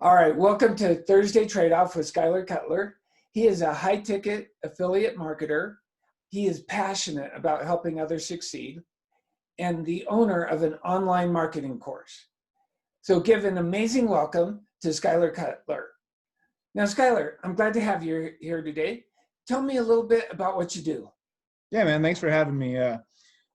All right, welcome to Thursday Trade-Off with Skyler Cutler. He is a high-ticket affiliate marketer. He is passionate about helping others succeed and the owner of an online marketing course. So give an amazing welcome to Skyler Cutler. Now, Skyler, I'm glad to have you here today. Tell me a little bit about what you do. Yeah, man, thanks for having me.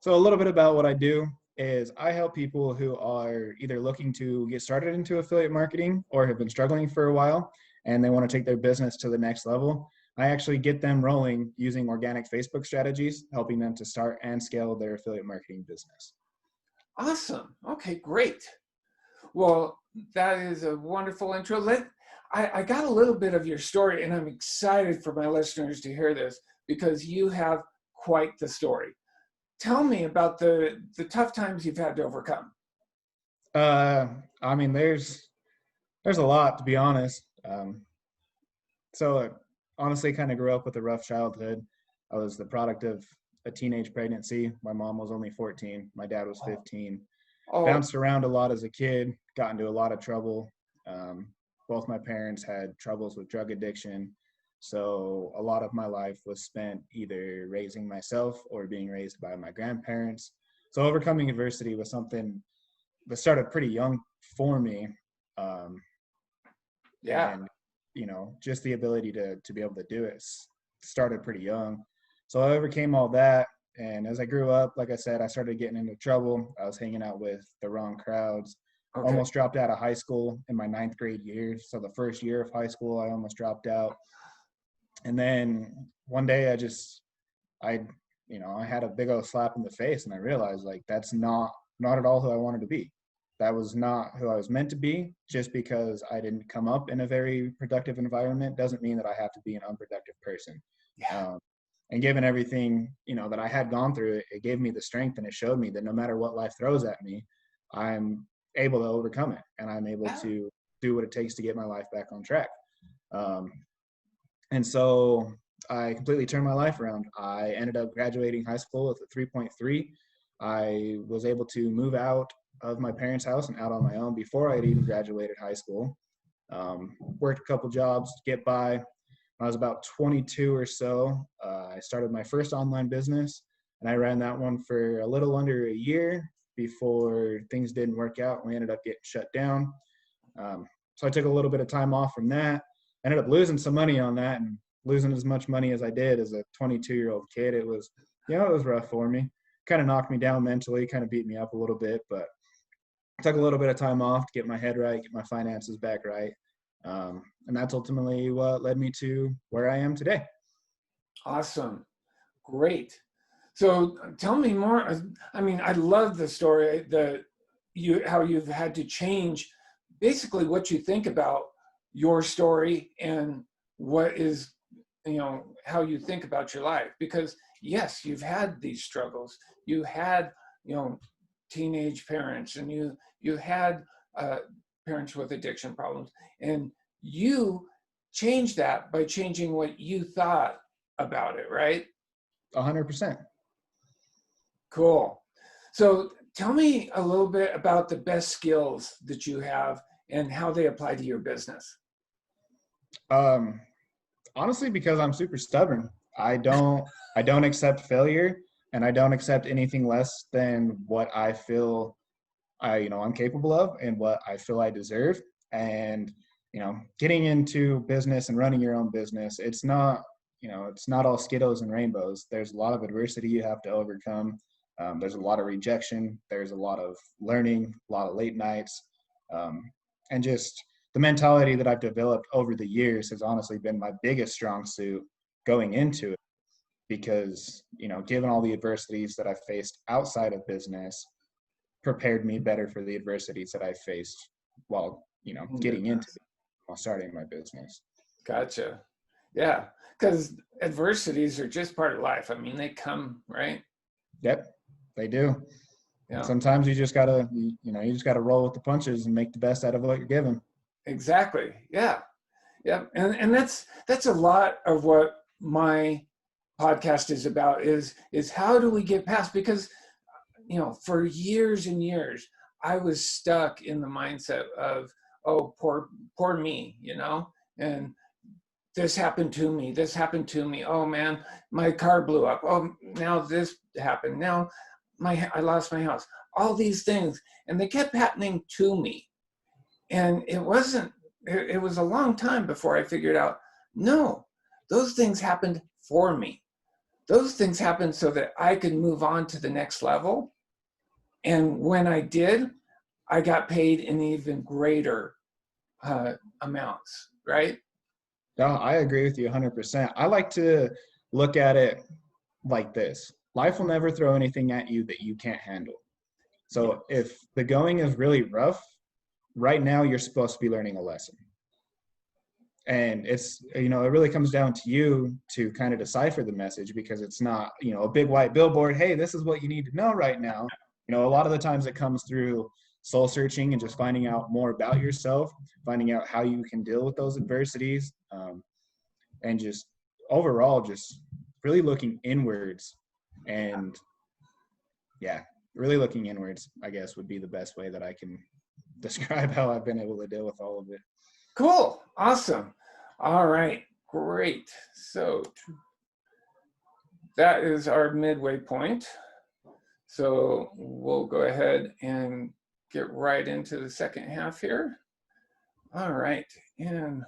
So a little bit about what I do is I help people who are either looking to get started into affiliate marketing or have been struggling for a while and they want to take their business to the next level. I actually get them rolling using organic Facebook strategies, helping them to start and scale their affiliate marketing business. Awesome. Okay, great. Well, that is a wonderful intro. I got a little bit of your story, and I'm excited for my listeners to hear this because you have quite the story. Tell me about the tough times you've had to overcome. I mean, there's a lot, to be honest. So honestly, kind of grew up with a rough childhood. I was the product of a teenage pregnancy. My mom was only 14. My dad was 15. Bounced around a lot as a kid, got into a lot of trouble. Both my parents had troubles with drug addiction. So a lot of my life was spent either raising myself or being raised by my grandparents. So overcoming adversity was something that started pretty young for me. And, you know, just the ability to be able to do it started pretty young. So I overcame all that. And as I grew up, like I said, I started getting into trouble. I was hanging out with the wrong crowds. Almost dropped out of high school in my 9th grade year. So the first year of high school, I almost dropped out. And then one day I had a big old slap in the face and I realized like, that's not at all who I wanted to be. That was not who I was meant to be. Just because I didn't come up in a very productive environment doesn't mean that I have to be an unproductive person. And given everything, that I had gone through, it gave me the strength and it showed me that no matter what life throws at me, I'm able to overcome it and I'm able to do what it takes to get my life back on track. And so I completely turned my life around. I ended up graduating high school with a 3.3. I was able to move out of my parents' house and out on my own before I had even graduated high school. Worked a couple jobs to get by. When I was about 22 or so, I started my first online business, and I ran that one for a little under a year before things didn't work out. We ended up getting shut down. So I took a little bit of time off from that. Ended up losing some money on that, and losing as much money as I did as a 22-year-old kid. It was rough for me. Kind of knocked me down mentally, kind of beat me up a little bit, but I took a little bit of time off to get my head right, get my finances back right. And that's ultimately what led me to where I am today. Awesome. Great. So tell me more. I mean, I love the story how you've had to change basically what you think about your story and what is, how you think about your life. Because yes, you've had these struggles. You had, teenage parents, and you had parents with addiction problems, and you changed that by changing what you thought about it, right? 100%. Cool. So tell me a little bit about the best skills that you have and how they apply to your business. Honestly, because I'm super stubborn. I don't accept failure, and I don't accept anything less than what I feel I'm capable of and what I feel I deserve. And getting into business and running your own business, it's not all Skittles and rainbows. There's a lot of adversity you have to overcome. There's a lot of rejection. There's a lot of learning, a lot of late nights, and just the mentality that I've developed over the years has honestly been my biggest strong suit going into it, because, given all the adversities that I faced outside of business, prepared me better for the adversities that I faced while, getting into it, while starting my business. Gotcha. Yeah. Because adversities are just part of life. I mean, they come, right? Yep, they do. Yeah. Sometimes you just gotta roll with the punches and make the best out of what you're given. Exactly. Yeah. Yeah. And that's a lot of what my podcast is about is how do we get past, because, for years and years, I was stuck in the mindset of, oh, poor me, you know, and this happened to me, this happened to me. Oh man, my car blew up. Oh, now this happened. Now I lost my house. All these things, and they kept happening to me. And it wasn't, it was a long time before I figured out, no, those things happened for me. Those things happened so that I could move on to the next level. And when I did, I got paid in even greater amounts, right? No, I agree with you 100%. I like to look at it like this. Life will never throw anything at you that you can't handle. Yeah. So if the going is really rough, right now you're supposed to be learning a lesson. And it's, you know, it really comes down to you to kind of decipher the message, because it's not, you know, a big white billboard, hey, this is what you need to know right now. You know, a lot of the times it comes through soul searching and just finding out more about yourself, finding out how you can deal with those adversities, and just overall just really looking inwards. And yeah, really looking inwards, I guess, would be the best way that I can describe how I've been able to deal with all of it. Cool. Awesome. All right. Great. So that is our midway point. So we'll go ahead and get right into the second half here. All right. And